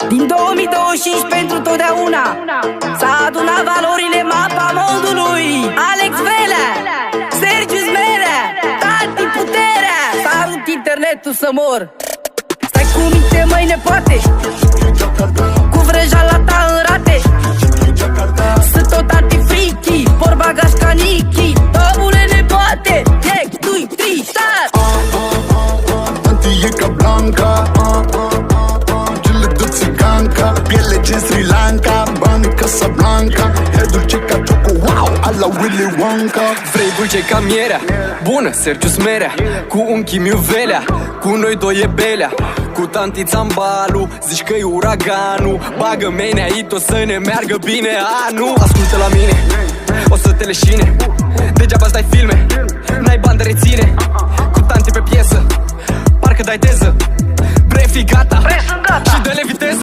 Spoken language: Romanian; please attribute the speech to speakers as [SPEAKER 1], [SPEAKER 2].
[SPEAKER 1] Din 2025 pentru totdeauna s-a adunat valorile mapa modului. Alex Velea, Sergiu Smerea, Tati Puterea. Salut internetul să mor. Stai cu minte, măi nepoate, cu vrăjeala ta în rate. Sunt tot anti-friki, por bagaj ca Nicky. Domnule nepoate, tu-i triștat.
[SPEAKER 2] Anti e ca Blanca, gile de țiganca, piele din Sri Lanka, bani Casablanca, e dulce ca Choco, wow, ala Willy Wonka.
[SPEAKER 3] Vrei dulce ca mierea, bună, Sergiu Smerea, cu unchi Miu Velea, cu noi doi e Belea, cu tanti Țambalu, zici că e uraganul. Bagă mene aici, o să ne meargă bine anul. Ascultă la mine, o să te leșine, degeaba stai filme, n-ai bani de reține. Cu tanti pe piesă, parcă dai teză, bre, fi gata, și dă-le viteză.